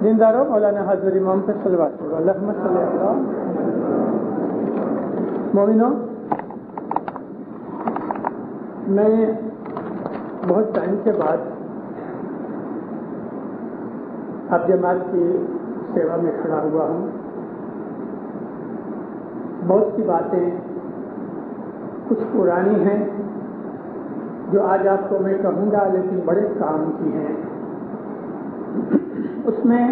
زندہ رہو مولانا حضرت امام پہ صلوات پڑھو اللہم صلی اللہ. مومنوں، میں بہت ٹائم کے بعد اب جماعت کی سیوا میں کھڑا ہوا ہوں. بہت سی باتیں کچھ پرانی ہیں جو آج آپ کو میں کہوں گا، لیکن بڑے کام کی ہیں. اس میں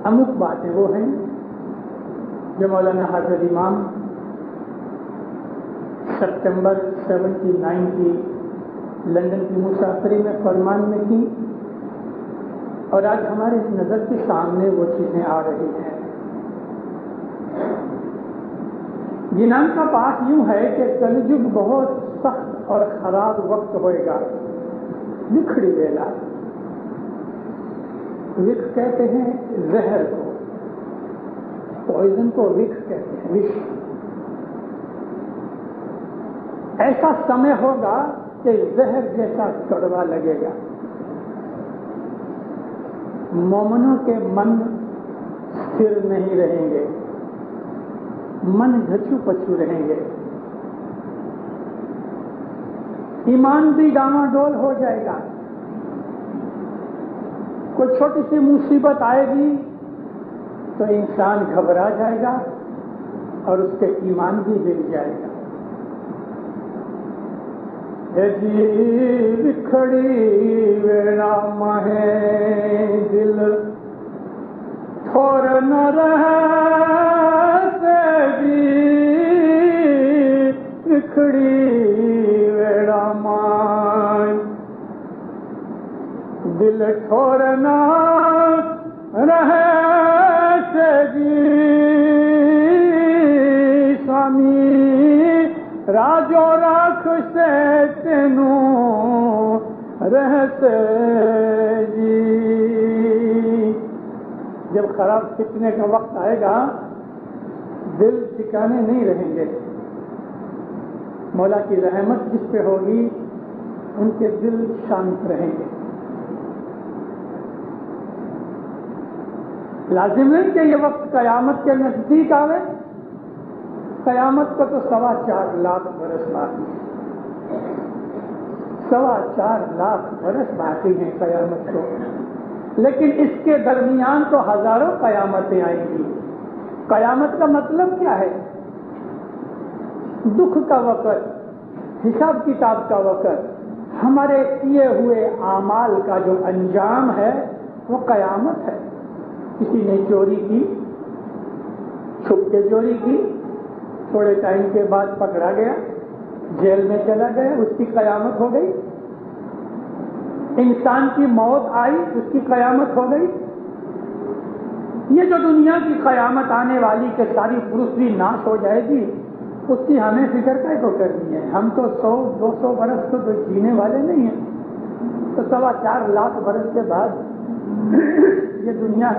امک باتیں وہ ہیں جو مولانا حضرت امام سپٹمبر 79 کی لندن کی مسافری میں فرمان میں کی، اور آج ہمارے نظر کے سامنے وہ چیزیں آ رہی ہیں. جنان کا پاس یوں ہے کہ کلجگ بہت سخت اور خراب وقت ہوئے گا. بکھڑی ویلا، وکھ کہتے ہیں زہر کو، پوائزن کو وکھ کہتے ہیں، وش. ایسا سمے ہوگا کہ زہر جیسا کڑوا لگے گا. مومنوں کے من ستھر نہیں رہیں گے، من گھچو پچو رہیں گے. ایمان بھی ڈاماڈول ہو جائے گا. کوئی چھوٹی سی مصیبت آئے گی تو انسان گھبرا جائے گا اور اس کے ایمان بھی گر جائے گا. جی بکھڑی ویڑا ماہے دل تھور نہ رہے جی بکھڑی ویڑا ماہے دل ٹھور نہ رہے جی سوامی راجو راکھ سے تینوں رہتے جی. جب خراب سیکھنے کا وقت آئے گا دل ٹھکانے نہیں رہیں گے. مولا کی رحمت جس پہ ہوگی ان کے دل شانت رہیں گے. لازم نہیں کہ یہ وقت قیامت کے نزدیک آوے. قیامت کو تو 4.25 لاکھ برس باقی ہے. 4.25 لاکھ برس باقی ہیں قیامت کو. لیکن اس کے درمیان تو ہزاروں قیامتیں آئیں گی. قیامت کا مطلب کیا ہے؟ دکھ کا وقت، حساب کتاب کا وقت. ہمارے کیے ہوئے اعمال کا جو انجام ہے وہ قیامت ہے. کسی نے چوری کی، چھپ کے چوری کی، تھوڑے ٹائم کے بعد پکڑا گیا، جیل میں چلا گیا، اس کی قیامت ہو گئی. انسان کی موت آئی، اس کی قیامت ہو گئی. یہ جو دنیا کی قیامت آنے والی کہ ساری پرستی ناش ہو جائے گی، اس کی ہمیں فکر کیا کو کرنی ہے؟ ہم تو 100-200 برس تو جینے والے نہیں ہیں. تو 4.25 لاکھ برس کے بعد یہ دنیا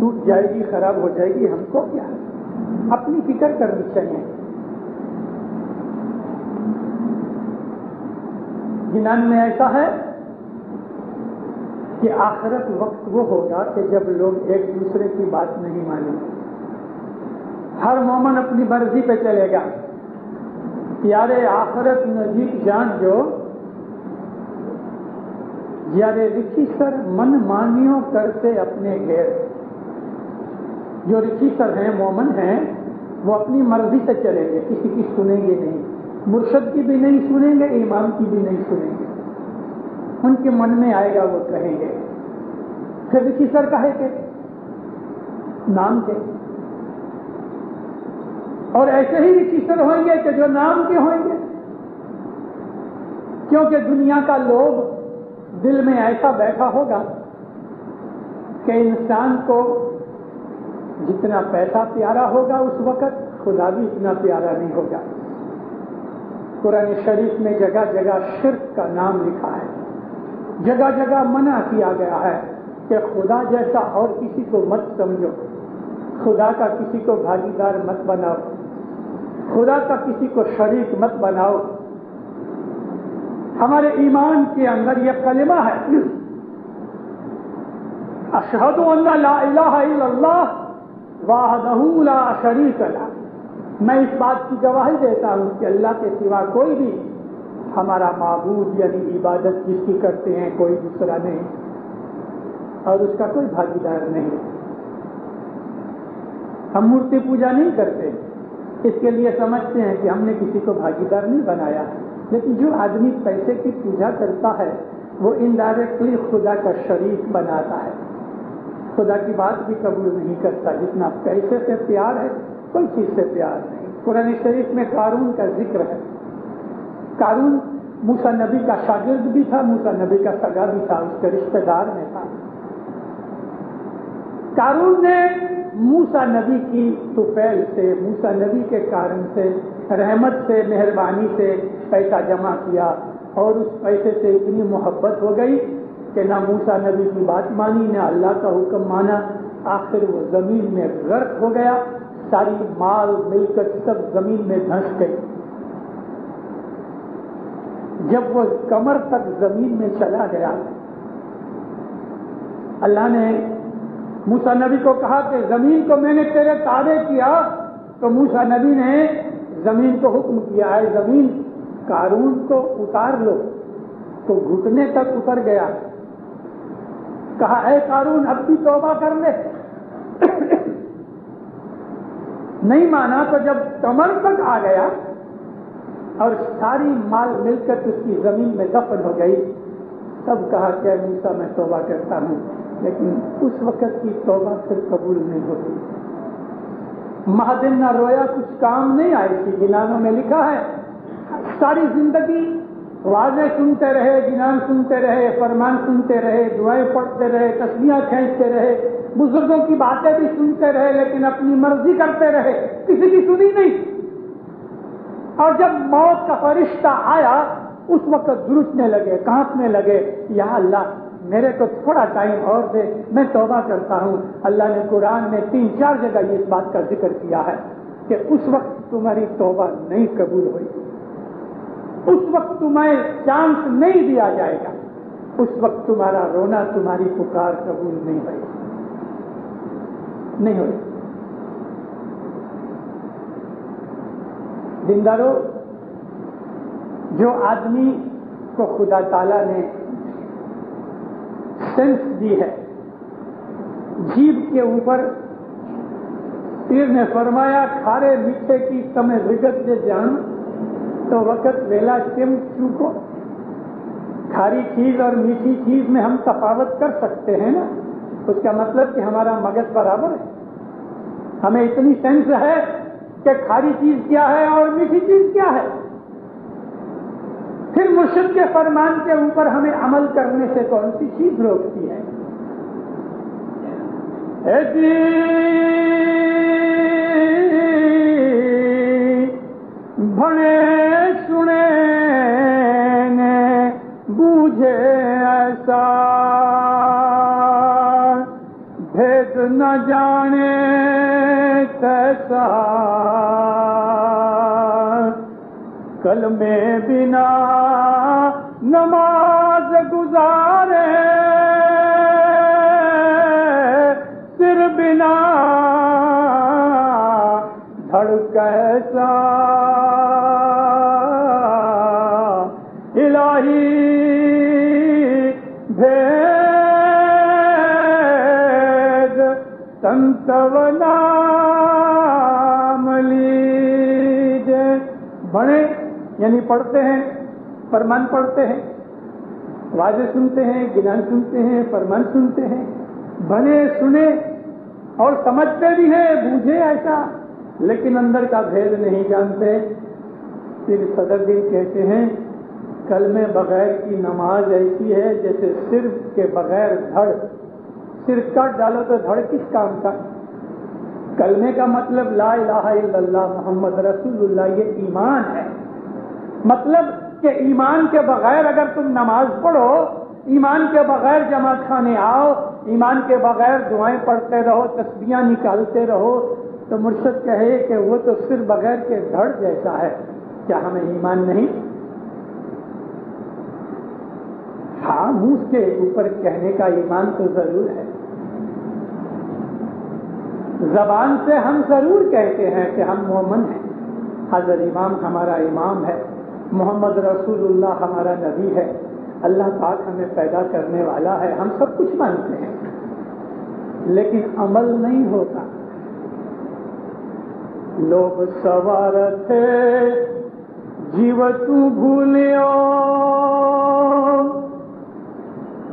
ٹوٹ جائے گی، خراب ہو جائے گی. ہم کو کیا ہے؟ اپنی فکر کرنی چاہیے. جنان میں ایسا ہے کہ آخرت وقت وہ ہوگا کہ جب لوگ ایک دوسرے کی بات نہیں مانیں گے. ہر مومن اپنی مرضی پہ چلے گا. یارے آخرت نزدیک جان جو یارے رچی سر من مانیوں کرتے اپنے غیر. جو رچی سر ہیں، مومن ہیں، وہ اپنی مرضی سے چلیں گے، کسی کی سنیں گے نہیں. مرشد کی بھی نہیں سنیں گے، امام کی بھی نہیں سنیں گے. ان کے من میں آئے گا وہ کہیں گے. پھر رچی سر کہے کہ نام کے، اور ایسے ہی رچی سر ہوئیں گے کہ جو نام کے ہوئیں گے. کیونکہ دنیا کا لوگ دل میں ایسا بیٹھا ہوگا کہ انسان کو جتنا پیسہ پیارا ہوگا اس وقت خدا بھی اتنا پیارا نہیں ہوگا. قرآن شریف میں جگہ جگہ شرک کا نام لکھا ہے، جگہ جگہ منع کیا گیا ہے کہ خدا جیسا اور کسی کو مت سمجھو، خدا کا کسی کو بھاگیدار مت بناؤ، خدا کا کسی کو شریک مت بناؤ. ہمارے ایمان کے اندر یہ کلمہ ہے अशहदु अन्ना ला इलाहा इल्लल्लाह वहदहू ला शरीक लह, मैं इस बात की गवाही देता हूँ कि अल्लाह के सिवा कोई भी हमारा माबूद यानी इबादत जिसकी करते हैं कोई दूसरा नहीं और उसका कोई भागीदार नहीं। हम मूर्ति पूजा नहीं करते, इसके लिए समझते हैं कि हमने किसी को भागीदार नहीं बनाया, लेकिन जो आदमी पैसे की पूजा करता है वो इनडायरेक्टली खुदा का शरीक बनाता है, खुदा की बात भी कबूल नहीं करता। जितना पैसे से प्यार है कोई चीज से प्यार नहीं। कुरान शरीफ में कारून का जिक्र है। कारून मूसा नबी का शागिर्द भी था, मूसा नबी का सगा भी था, उसके रिश्तेदार में था। कारून ने मूसा नबी की तुफैल से, मूसा नबी के कारण से, रहमत से, मेहरबानी से पैसा जमा किया और उस पैसे से इतनी मोहब्बत हो गई कि ना मूसा नबी की बात मानी, ना अल्लाह का हुक्म माना। आखिर वो जमीन में गर्क हो गया, सारी माल मिलकर सब जमीन में धंस गई। जब वो कमर तक जमीन में चला गया, अल्लाह ने मूसा नबी को कहा कि जमीन को मैंने तेरे ताबे किया, तो मूसा नबी ने जमीन को हुक्म किया है जमीन कारून को उतार लो, तो घुटने तक उतर गया। कहा ऐ कारून अब भी तौबा कर ले। नहीं माना, तो जब कमर तक आ गया और सारी माल मिलकर उसकी जमीन में दफन हो गई, तब कहा क्या मूसा मैं तौबा करता हूं, लेकिन उस वक्त की तौबा फिर कबूल नहीं होती। महादिन ना रोया कुछ काम नहीं आई थी। गिनानों में लिखा है सारी जिंदगी वाज़ें सुनते रहे, गिनान सुनते रहे, फरमान सुनते रहे, दुआएं पढ़ते रहे, तस्बीहां खींचते रहे, बुजुर्गों की बातें भी सुनते रहे, लेकिन अपनी मर्जी करते रहे, किसी की सुनी नहीं। और जब मौत का फरिश्ता आया उस वक्त जुरुचने लगे, कांपने लगे, या अल्लाह मेरे को थोड़ा टाइम और दे, मैं तौबा करता हूं। अल्लाह ने कुरान में 3-4 जगह इस बात का जिक्र किया है कि उस वक्त तुम्हारी तौबा नहीं कबूल हुई, उस वक्त तुम्हें चांस नहीं दिया जाएगा, उस वक्त तुम्हारा रोना, तुम्हारी पुकार कबूल नहीं हुई, नहीं हुई। जिंदारो, जो आदमी को खुदा ताला ने सेंस दी है, जीभ के ऊपर पीर ने फरमाया खारे मीठे की तमे विगत से जान तो वक़्त वेला केम चूको। खारी चीज और मीठी चीज में हम तफावत कर सकते हैं ना, उसका मतलब कि हमारा मगज बराबर है, हमें इतनी सेंस है कि खारी चीज क्या है और मीठी चीज क्या है। फिर मुर्शिद के फरमान के ऊपर हमें अमल करने से कौन सी चीज रोकती है? भणे सुने ने बूझे ऐसा, भेद न जाने तैसा, कल में बिना नमाज गुजारे, सिर बिना धड़ कैसा, इलाही भेद संतवना लीजे। बड़े यानी पढ़ते हैं, फरमान पढ़ते हैं, वाज़ें सुनते हैं, गिनान सुनते हैं, फरमान सुनते हैं, बने सुने और समझते भी हैं, बूझे ऐसा, लेकिन अंदर का भेद नहीं जानते। फिर सदरुद्दीन कहते हैं कलमे बगैर की नमाज ऐसी है जैसे सिर के बगैर धड़, सिर काट डालो तो धड़ किस काम का। कलमे का मतलब ला इलाहा इल्लल्लाह मोहम्मद रसूलुल्लाह, ये ईमान है। मतलब कि ईमान के बगैर अगर तुम नमाज पढ़ो, ईमान के बगैर जमात खाने आओ, ईमान के बगैर दुआएं पढ़ते रहो, तस्बीहां निकालते रहो, तो मुर्शिद कहे कि वो तो सिर बगैर के धड़ जैसा है। क्या हमें ईमान नहीं? हाँ, मुंह के ऊपर कहने का ईमान तो जरूर है, زبان سے ہم ضرور کہتے ہیں کہ ہم مومن ہیں، حضرت امام ہمارا امام ہے، محمد رسول اللہ ہمارا نبی ہے، اللہ پاک ہمیں پیدا کرنے والا ہے، ہم سب کچھ مانتے ہیں، لیکن عمل نہیں ہوتا۔ لوگ سوار تھے جیو تو بھولیو،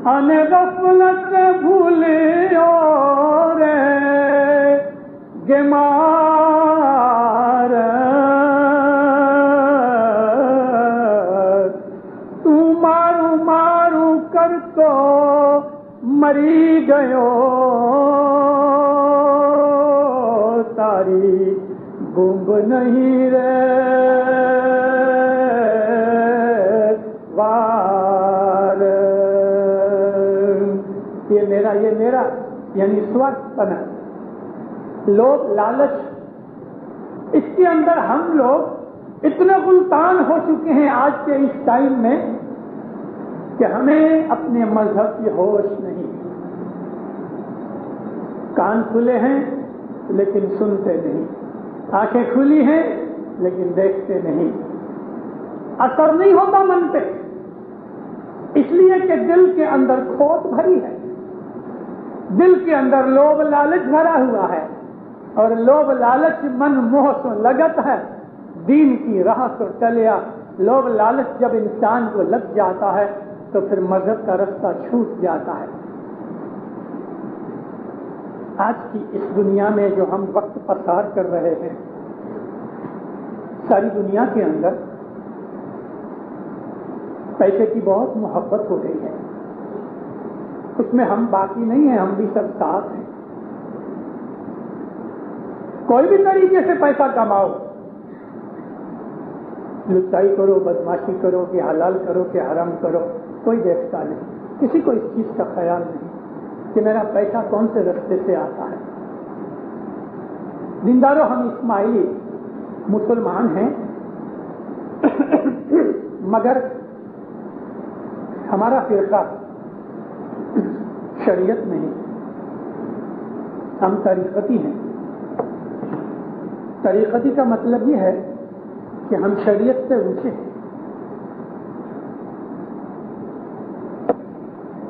ان غفلت بھولیو رے گمار، تو مارو مارو کر تو مری گیو، تاری گنگ نہیں رے وار۔ یہ میرا یعنی سوارتھ پنا، لوگ لالچ، اس کے اندر ہم لوگ اتنے غلطان ہو چکے ہیں آج کے اس ٹائم میں کہ ہمیں اپنے مذہب کی ہوش نہیں۔ کان کھلے ہیں لیکن سنتے نہیں، آنکھیں کھلی ہیں لیکن دیکھتے نہیں، اثر نہیں ہوتا من پہ، اس لیے کہ دل کے اندر کھوٹ بھری ہے، دل کے اندر لوभ لالچ بھرا ہوا ہے، اور لوभ لالچ من موہ سو لگت ہے، دین کی راہ سو چلیا۔ لوभ لالچ جب انسان کو لگ جاتا ہے تو پھر مذہب کا رستہ چھوٹ جاتا ہے۔ آج کی اس دنیا میں جو ہم وقت پسار کر رہے ہیں، ساری دنیا کے اندر پیسے کی بہت محبت ہو گئی ہے، اس میں ہم باقی نہیں ہیں، ہم بھی سب ساتھ ہیں۔ کوئی بھی طریقے سے پیسہ کماؤ، لچائی کرو، بدماشی کرو، کہ حلال کرو کہ حرام کرو، کوئی دیکھتا نہیں، کسی کو اس چیز کا خیال نہیں کہ میرا پیسہ کون سے رستے سے آتا ہے۔ دینداروں، ہم اسماعیلی مسلمان ہیں، مگر ہمارا فرقہ شریعت نہیں، ہم طریقتی ہیں۔ طریقتی کا مطلب یہ ہے کہ ہم شریعت سے اونچے ہیں،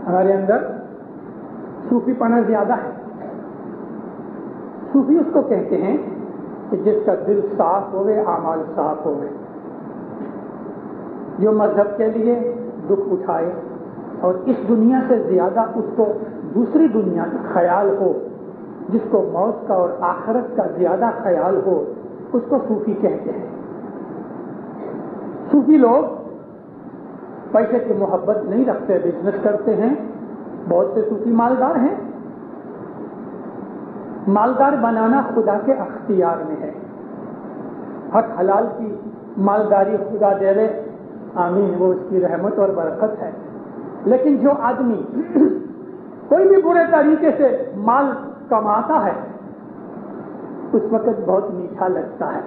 ہمارے اندر صوفی پنا زیادہ ہے۔ صوفی اس کو کہتے ہیں کہ جس کا دل صاف ہوئے، اعمال صاف ہوئے، جو مذہب کے لیے دکھ اٹھائے اور اس دنیا سے زیادہ اس کو دوسری دنیا کا خیال ہو، جس کو موت کا اور آخرت کا زیادہ خیال ہو، اس کو صوفی کہتے ہیں۔ صوفی لوگ پیسے کی محبت نہیں رکھتے، بزنس کرتے ہیں۔ بہت سے صوفی مالدار ہیں، مالدار بنانا خدا کے اختیار میں ہے، حق حلال کی مالداری خدا دے دے، آمین، وہ اس کی رحمت اور برکت ہے۔ لیکن جو آدمی کوئی بھی برے طریقے سے مال کماتا ہے، اس وقت بہت میٹھا لگتا ہے،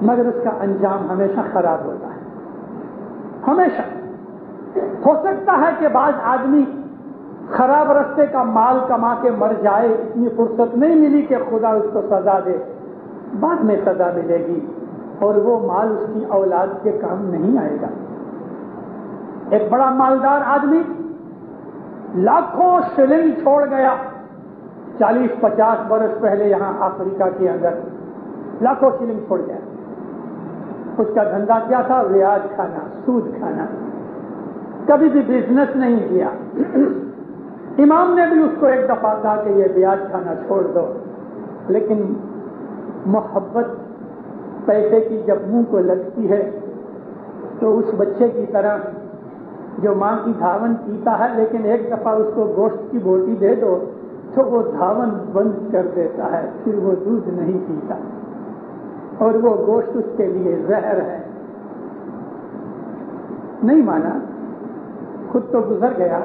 مگر اس کا انجام ہمیشہ خراب ہوتا ہے۔ ہمیشہ ہو سکتا ہے کہ بعض آدمی خراب رستے کا مال کما کے مر جائے، اتنی فرصت نہیں ملی کہ خدا اس کو سزا دے، بعد میں سزا ملے گی اور وہ مال اس کی اولاد کے کام نہیں آئے گا۔ ایک بڑا مالدار آدمی لاکھوں شلنگ چھوڑ گیا 40-50 برس پہلے یہاں افریقہ کے اندر، لاکھوں شلنگ چھوڑ گیا۔ اس کا دھندا کیا تھا؟ بیاج کھانا، سود کھانا، کبھی بھی بزنس نہیں کیا۔ امام نے بھی اس کو ایک دفعہ کہا کہ یہ بیاج کھانا چھوڑ دو، لیکن محبت پیسے کی جب منہ کو لگتی ہے تو اس بچے کی طرح جو ماں کی دھاون پیتا ہے، لیکن ایک دفعہ اس کو گوشت کی بوٹی دے دو تو وہ دھاون بند کر دیتا ہے، پھر وہ دودھ نہیں پیتا، اور وہ گوشت اس کے لیے زہر ہے۔ نہیں مانا، خود تو گزر گیا،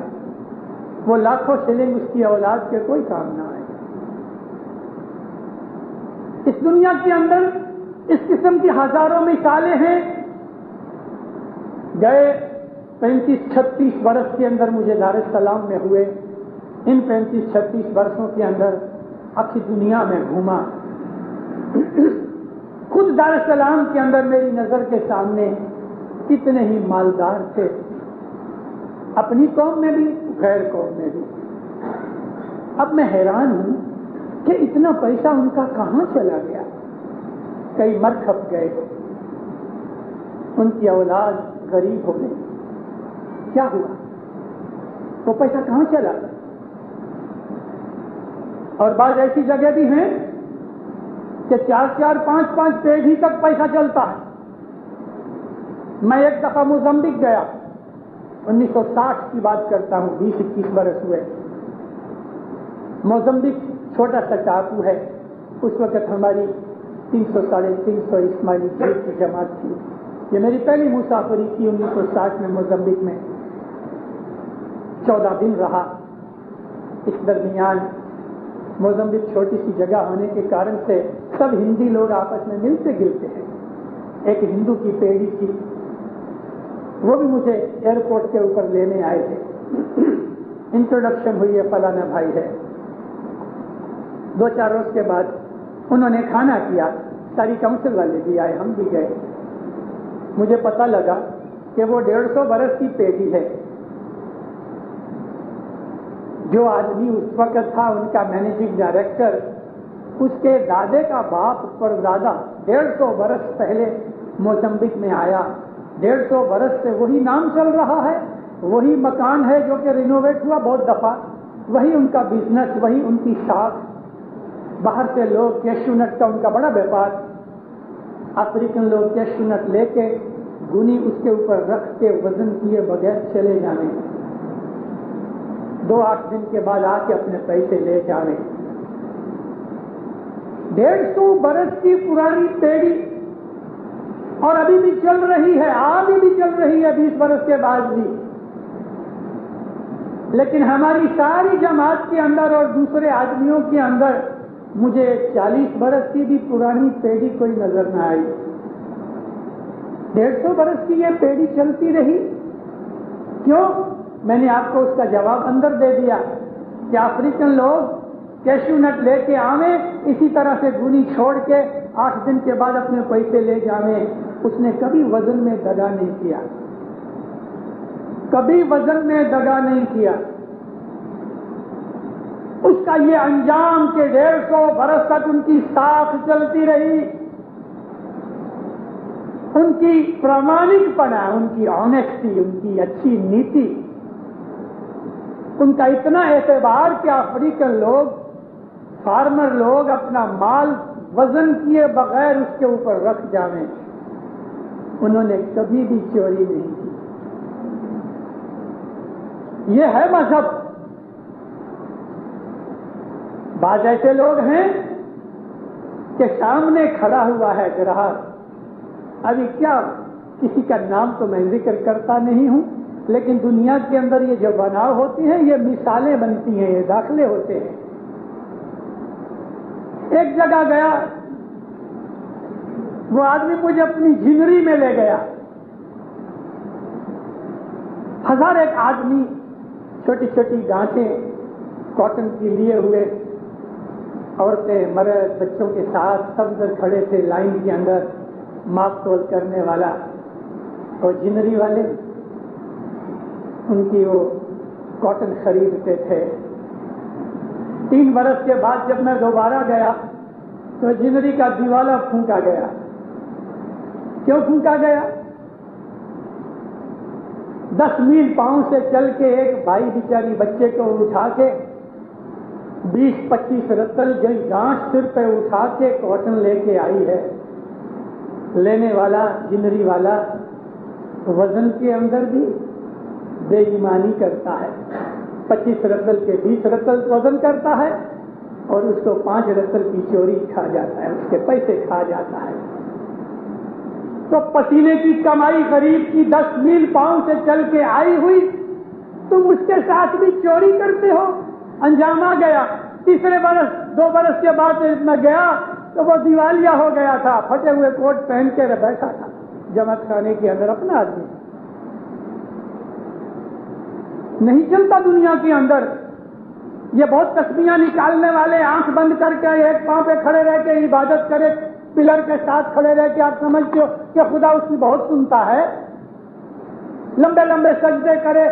وہ لاکھوں شلنگ اس کی اولاد کے کوئی کام نہ آئے۔ اس دنیا کے اندر اس قسم کی ہزاروں مثالیں ہیں۔ گئے 35-36 برس کے اندر مجھے دار السلام میں ہوئے، ان 35-36 برسوں کے اندر आखिर दुनिया में घूमा, खुद दार es सलाम के अंदर मेरी नजर के सामने कितने ही मालदार थे, अपनी कौम में भी गैर कौम में भी। अब मैं हैरान हूं कि इतना पैसा उनका कहां चला गया। कई मर खप गए, उनकी औलाद गरीब हो गई, क्या हुआ, वो पैसा कहां चला। और बात ऐसी जगह भी हैं कि 4-4, 5-5 पेढ़ी तक पैसा चलता है। मैं एक दफा मोजम्बिक गया, 1960 की बात करता हूं, 20-21 बरस हुए। मोजम्बिक छोटा सा टापू है, उस वक्त हमारी 300-350 इस्माइली जेल की जमात थी। ये मेरी पहली मुसाफरी थी 1960 में मोजम्बिक में। 14 दिन रहा। इस दरमियान मोजम्बिक छोटी सी जगह होने के कारण से सब हिंदी लोग आपस में मिलते गिलते हैं। एक हिंदू की पेढ़ी थी, वो भी मुझे एयरपोर्ट के ऊपर लेने आए थे। इंट्रोडक्शन हुई है, फलाना भाई है। 2-4 रोज के बाद उन्होंने खाना किया, सारी काउंसिल वाले भी आए, हम भी गए। मुझे पता लगा कि वो 150 बरस की पेढ़ी है। जो आदमी उस वक्त था उनका मैनेजिंग डायरेक्टर, उसके दादे का बाप परदादा 150 बरस पहले मोजम्बिक में आया। 150 बरस से वही नाम चल रहा है, वही मकान है जो कि रिनोवेट हुआ बहुत दफा, वही उनका बिजनेस, वही उनकी शाख। बाहर से लोग कैशू नट का उनका बड़ा व्यापार, अफ्रीकन लोग कैशू नट लेके गुनी उसके ऊपर रख के वजन किए बगैर चले जाने, 2-8 दिन के बाद आके अपने पैसे ले जाने। 150 बरस की पुरानी पेढ़ी और अभी भी चल रही है, आगे भी चल रही है 20 बरस के बाद भी। लेकिन हमारी सारी जमात के अंदर और दूसरे आदमियों के अंदर मुझे 40 बरस की भी पुरानी पेढ़ी कोई नजर न आई। 150 बरस की ये पेढ़ी चलती रही, क्यों? मैंने आपको उसका जवाब अंदर दे दिया कि अफ्रीकन लोग कैशू नट लेके आवे, इसी तरह से गुनी छोड़ के 8 दिन के बाद अपने पैसे ले जावे। उसने कभी वजन में दगा नहीं किया, कभी वजन में दगा नहीं किया। उसका ये अंजाम के 150 बरस तक उनकी साख चलती रही, उनकी प्रामाणिकपना, उनकी ऑनेस्टी, उनकी अच्छी नीति, उनका इतना एतबार कि अफ्रीकन लोग, फार्मर लोग अपना माल वजन किए बगैर उसके ऊपर रख जावें। उन्होंने कभी भी चोरी नहीं की। ये है मजहब। बाद ऐसे लोग हैं कि सामने खड़ा हुआ है ग्राहक, अभी क्या किसी का नाम तो मैं जिक्र करता नहीं हूं, लेकिन दुनिया के अंदर ये जो बनाव होती हैं, ये मिसालें बनती हैं, ये दाखले होते हैं। एक जगह गया, वो आदमी मुझे अपनी झिंगरी में ले गया। 1001 आदमी, छोटी छोटी गांठें कॉटन की लिए हुए, औरतें, मर्द, बच्चों के साथ सब इधर खड़े थे लाइन के अंदर। माप तोल करने वाला और झिंगरी वाले उनकी वो कॉटन खरीदते थे। 3 बरस के बाद जब मैं दोबारा गया तो झिंगरी का दीवाला फूंका गया। क्यों फूंका गया? 10 मील पांव से चल के एक भाई बिचारी बच्चे को उठा के 20-25 रत्तल गांठ सिर पे उठा के कॉटन लेके आई है। लेने वाला, झिंगरी वाला, वजन के अंदर भी बेईमानी करता है। 25 रत्तल के 20 रत्तल वजन करता है और उसको 5 रत्तल की चोरी खा जाता है, उसके पैसे खा जाता है। तो पसीने की कमाई गरीब की 10 मील पांव से चल के आई हुई, तुम उसके साथ भी चोरी करते हो। अंजाम आ गया। तीसरे बरस, 2 बरस के बाद मैं गया तो वो दिवालिया हो गया था, फटे हुए कोट पहन के बैठा था जमात खाने के अंदर। अपना आदमी नहीं चलता दुनिया के अंदर। یہ بہت تسبیحاں نکالنے والے آنکھ بند کر کے ایک پاؤں پہ کھڑے رہ کے عبادت کرے، پلر کے ساتھ کھڑے رہ کے آپ سمجھتے ہو کہ خدا اس کی بہت سنتا ہے؟ لمبے لمبے سجدے کرے،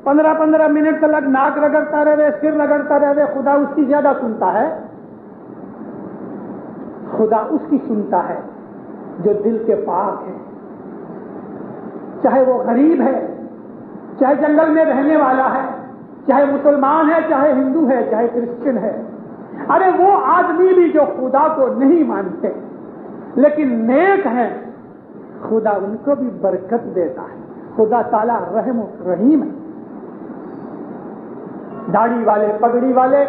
15 منٹ تک ناک رگڑتا رہے، سر رگڑتا رہے، خدا اس کی زیادہ سنتا ہے؟ خدا اس کی سنتا ہے جو دل کے پاک ہے، چاہے وہ غریب ہے، چاہے جنگل میں رہنے والا ہے، چاہے مسلمان ہے، چاہے ہندو ہے، چاہے کرسچن ہے۔ ارے وہ آدمی بھی جو خدا کو نہیں مانتے لیکن نیک ہیں، خدا ان کو بھی برکت دیتا ہے۔ خدا تعالیٰ رحم و رحیم ہے۔ داڑھی والے، پگڑی والے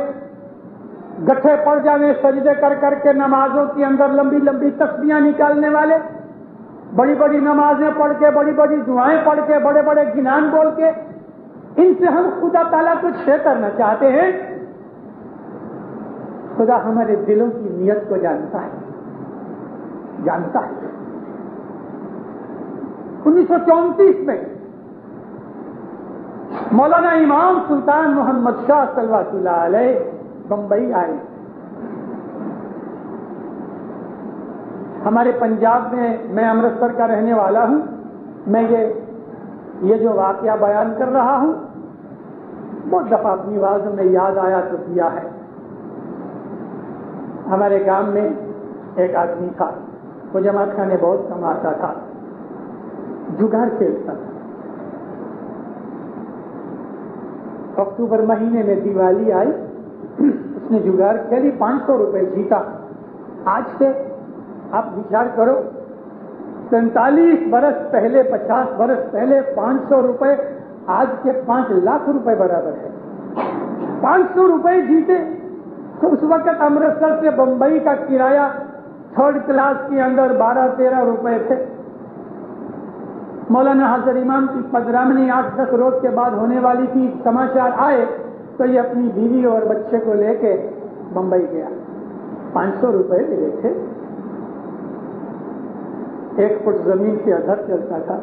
گٹھے پڑ جانے سجدے کر کر کے نمازوں کے اندر لمبی لمبی تسبیحاں نکالنے والے، بڑی بڑی نمازیں پڑھ کے، بڑی بڑی دعائیں پڑھ کے، بڑے بڑے گنان بول کے، ان سے ہم خدا تعالیٰ کو شے کرنا چاہتے ہیں؟ خدا ہمارے دلوں کی نیت کو جانتا ہے، جانتا ہے۔ 1934 میں مولانا امام سلطان محمد شاہ صلوات اللہ علیہ بمبئی آئے۔ ہمارے پنجاب میں امرتسر کا رہنے والا ہوں، میں یہ جو واقعہ بیان کر رہا ہوں بہت دفعہ اپنی آوازوں میں یاد آیا تو کیا ہے۔ ہمارے گاؤں میں ایک آدمی تھا، وہ جماعت خانے بہت کماتا تھا، جگار کھیلتا تھا۔ اکتوبر مہینے میں دیوالی آئی، اس نے جگار کھیلی، 500 روپے جیتا۔ آج سے آپ وچار کرو، 45 برس پہلے، 50 برس پہلے 500 روپے آج کے 5 لاکھ روپے برابر ہے۔ 500 روپے جیتے تو اس وقت امرتسر سے بمبئی کا کرایہ 3rd کلاس کے اندر 12-13 روپے تھے۔ مولانا حاضر امام کی پدرامنی 8-10 روز کے بعد ہونے والی تھی، سماچار آئے تو یہ اپنی بیوی اور بچے کو لے کے بمبئی گیا۔ 500 روپے ملے تھے، 1 فٹ زمین کے ادھر چلتا تھا۔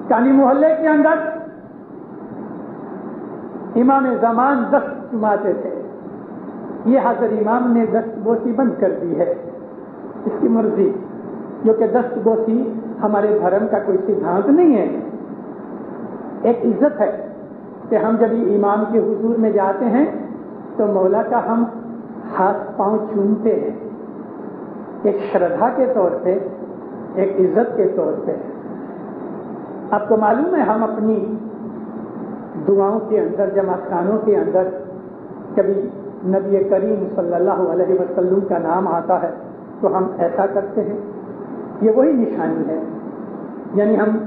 کانی محلے کے اندر امام زمان دست چماتے تھے، یہ حاضر امام نے دست بوسی بند کر دی ہے، اس کی مرضی، کیونکہ دست بوسی ہمارے دھرم کا کوئی سدھانت نہیں ہے۔ ایک عزت ہے کہ ہم جب امام کے حضور میں جاتے ہیں تو مولا کا ہم ہاتھ پاؤں چومتے ہیں، ایک شردھا کے طور پہ، ایک عزت کے طور پہ۔ آپ کو معلوم ہے ہم اپنی دعاؤں کے اندر، جماعت خانوں کے اندر کبھی نبی کریم صلی اللہ علیہ وسلم کا نام آتا ہے تو ہم ایسا کرتے ہیں، یہ وہی نشانی ہے، یعنی ہم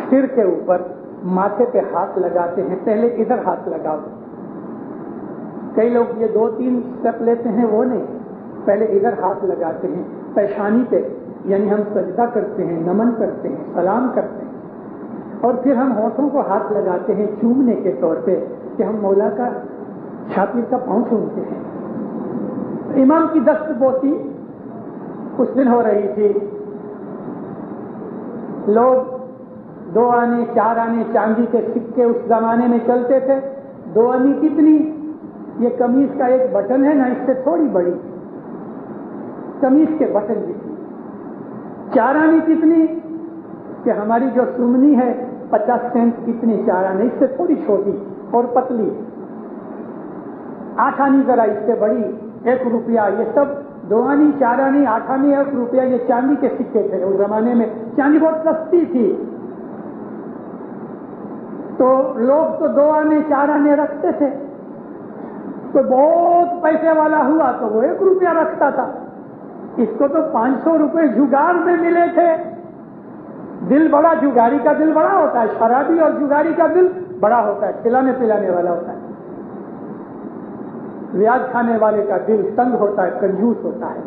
سر کے اوپر ماتھے پہ ہاتھ لگاتے ہیں، پہلے ادھر ہاتھ لگاؤ۔ کئی لوگ یہ 2-3 اسٹیپ لیتے ہیں، وہ نہیں، پہلے ادھر ہاتھ لگاتے ہیں پیشانی پہ، یعنی ہم سجدہ کرتے ہیں، نمن کرتے ہیں، سلام کرتے ہیں، اور پھر ہم ہونٹوں کو ہاتھ لگاتے ہیں چومنے کے طور پہ کہ ہم مولا کا چھاتی کا پاؤں چومتے ہیں۔ امام کی دست بوسی اس دن ہو رہی تھی، لوگ 2 آنے 4 آنے چاندی کے سکے اس زمانے میں چلتے تھے۔ 2 آنے کتنی؟ یہ قمیض کا ایک بٹن ہے نا، اس سے تھوڑی بڑی، قمیض کے بٹن جتنی۔ 4 آنے کتنی؟ کہ ہماری جو سمنی ہے 50 سینٹ کتنی 4 آنے، اس سے تھوڑی چھوٹی اور پتلی۔ 8 آنے ذرا اس سے بڑی، 1 روپیہ، یہ سب 2 آنے 4 آنے 8 آنے 1 روپیہ، یہ چاندی کے سکے تھے۔ اس زمانے میں چاندی بہت سستی تھی، تو لوگ تو 2 آنے 4 آنے رکھتے تھے، تو بہت پیسے والا ہوا تو وہ 1 روپیہ رکھتا تھا۔ اس کو تو 500 روپے جگار میں ملے تھے۔ دل بڑا، جگاری کا دل بڑا ہوتا ہے، شرابی اور جگاری کا دل بڑا ہوتا ہے، کھلانے پلانے والا ہوتا ہے۔ ریاض کھانے والے کا دل تنگ ہوتا ہے، کنجوس ہوتا ہے۔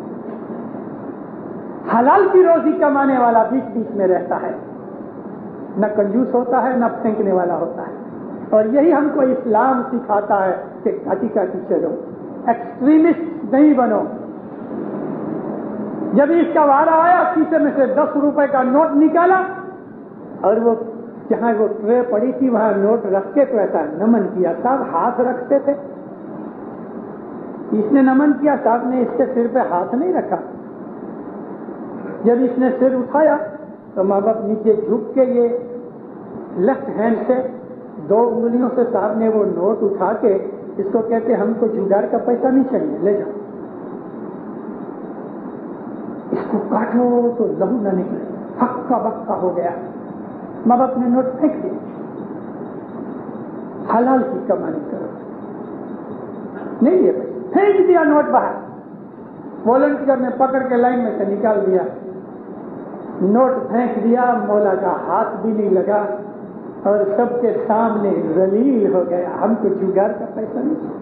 حلال کی روزی کمانے والا بیچ بیچ میں رہتا ہے، نہ کنجوس ہوتا ہے نہ پھینکنے والا ہوتا ہے۔ اور یہی ہم کو اسلام سکھاتا ہے کہ کاٹی کاٹی چلو، ایکسٹریمسٹ نہیں بنو۔ جب اس کا وعدہ آیا، کیسے میں سے 10 روپے کا نوٹ نکالا اور وہ जहां वो ट्रे पड़ी थी वहां नोट रख के तो ऐसा नमन किया। साहब हाथ रखते थे, इसने नमन किया, साहब ने इसके सिर पे हाथ नहीं रखा। जब इसने सिर उठाया तो माँ बाप नीचे झुक के ये लेफ्ट हैंड से 2 उंगलियों से साहब ने वो नोट उठा के इसको कहते हमको जुगाड़ का पैसा नहीं चाहिए, ले जाओ। इसको काटो तो लहू न निकले, हक्का बक्का हो गया। माँ बाप ने नोट फेंक दिया। हलाल की कमाई करो, नहीं ये पैसा, फेंक दिया नोट बाहर। वॉलंटियर ने पकड़ के लाइन में से निकाल दिया, नोट फेंक दिया। मौला का हाथ भी नहीं लगा और सबके सामने जलील हो गया, हमको जुगाड़ का पैसा नहीं चाहिए।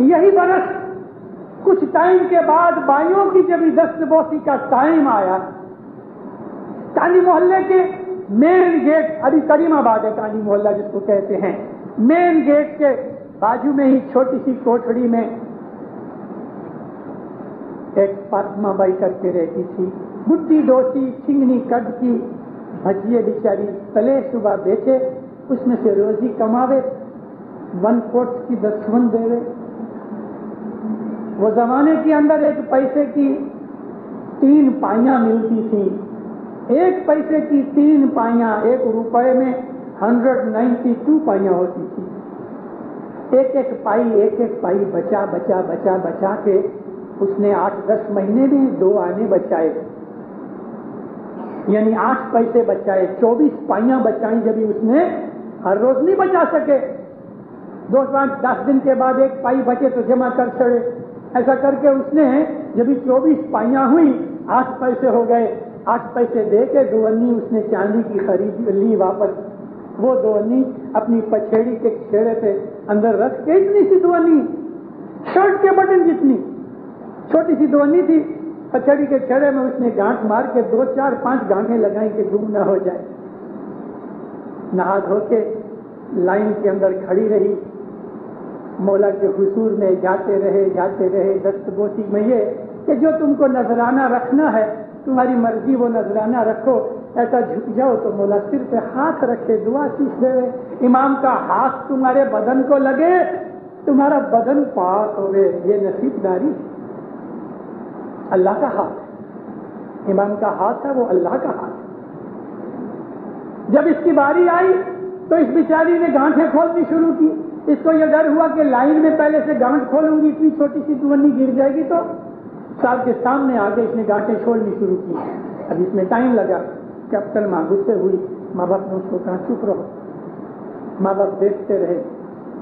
यही बरस कुछ टाइम के बाद भाइयों की जब दस्तबोसी का टाइम आया, टानी मोहल्ले के मेन गेट, अभी करीमाबाद है टानी मोहल्ला जिसको कहते हैं, मेन गेट के बाजू में ही छोटी सी कोठड़ी में एक फातिमा बाई करके रहती थी। बुढ़ी डोसी चिंगनी कद की, भजिए बिचारी तले सुबह बेचे, उसमें से रोजी कमावे, 1 कोट की 10 देवे। वो जमाने के अंदर 1 पैसे की 3 पाइयां मिलती थी। 1 पैसे की 3 पाइयां 1 रुपए में 192 पाइयां होती थी। एक पाई बचा बचा बचा बचा के उसने 8-10 महीने में 2 आने बचाए, यानी 8 पैसे बचाए, 24 पाइयां बचाई। जब उसने हर रोज नहीं बचा सके, 2-10 दिन के बाद 1 पाई बचे तो जमा कर छोड़े। ऐसा करके उसने जब 24 पाइयां हुई 8 पैसे हो गए। 8 पैसे दे के 2 अन्नी उसने चांदी की खरीद ली वापस। वो 2 अन्नी अपनी पछेड़ी के छेड़े पे अंदर रख के, इतनी सी 2 अन्नी, शर्ट के बटन जितनी छोटी सी 2 अन्नी थी, पछेड़ी के छेड़े में उसने गांठ मार के 2-4-5 गांठें लगाई कि गुम न हो जाए। नहा धो के लाइन के अंदर खड़ी रही, मौला के हुजूर में जाते रहे दस्तबोसी में ये कि जो तुमको नजराना रखना है तुम्हारी मर्जी, वो नजराना रखो। ऐसा झुक जाओ तो मौला सिर पे हाथ रखे दुआ शीश देवे। इमाम का हाथ तुम्हारे बदन को लगे, तुम्हारा बदन पाक होवे, ये नसीबदारी। अल्लाह का हाथ, इमाम का हाथ है वो अल्लाह का हाथ। जब इसकी बारी आई तो इस बेचारी ने गांठें खोलनी शुरू की। इसको यह डर हुआ कि लाइन में पहले से गांठ खोलूंगी, इतनी छोटी सी दुवन्नी गिर जाएगी तो। साहब के सामने आके इसने गांठें छोड़नी शुरू की। अब इसमें टाइम लगा। कैप्टन माँ गुस्से हुई, माँ बाप ने उसको कहा चुप रहो। माँ बाप देखते रहे,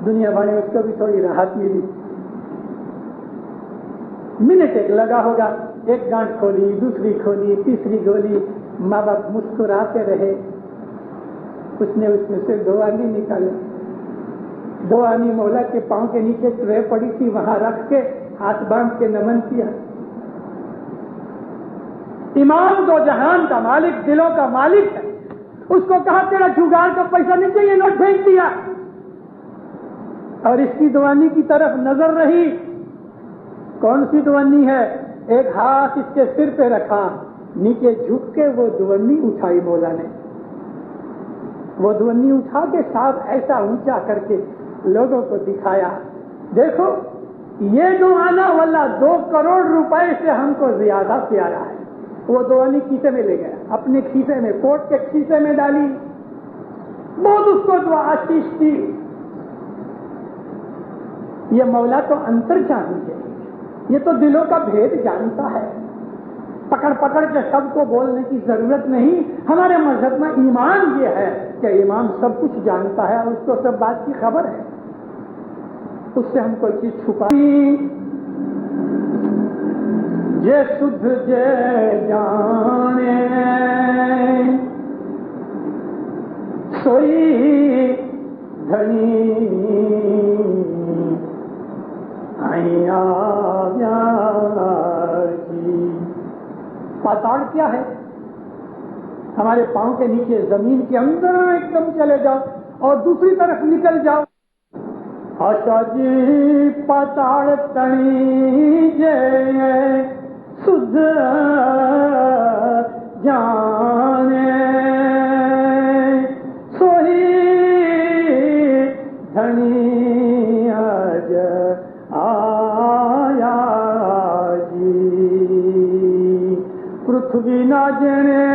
दुनिया भर में उसको भी थोड़ी राहत मिली। मिनट 1 लगा होगा, 1 गांठ खोली, दूसरी खोली, तीसरी खोली, माँ बाप मुस्कुराते रहे। उसने उसमें से 2 आनी निकाले। 2 आनी मौला के पांव के नीचे ट्रे पड़ी थी, वहां रख के हाथ बांध के नमन किया। इमाम दो जहान का मालिक, दिलों का मालिक है, उसको कहा तेरा जुगाड़ का पैसा नहीं चाहिए, नोट फेंक दिया। और इसकी 2 आनी की तरफ नजर रही। कौन सी 2 आनी है? एक हाथ इसके सिर पे रखा, नीचे झुक के वो 2 आनी उठाई मौला ने। वो 2 आनी उठा के साहब ऐसा ऊंचा करके लोगों को दिखाया, देखो ये 2 आना वाला 2 करोड़ रुपए से हमको ज्यादा प्यारा है। वो 2 आनी खीसे में ले गया, अपने खीसे में, कोट के खीसे में डाली। बहुत उसको दुआ आशीष दी। ये मौला तो अंतर जानती है, ये तो दिलों का भेद जानता है। पकड़ पकड़ के सबको बोलने की जरूरत नहीं। हमारे मजहब में ईमान ये है कि इमाम सब कुछ जानता है और उसको सब बात की खबर है, उससे हम कोई चीज छुपाई। ये शुद्ध जे जाने सोई धनी आया पाताल क्या है? हमारे पांव के नीचे जमीन के अंदर एकदम चले जाओ और दूसरी तरफ निकल जाओ। आशा जी पाताल तणी जे शुद्ध जाने धनी आज आया जी। पृथ्वी ना जने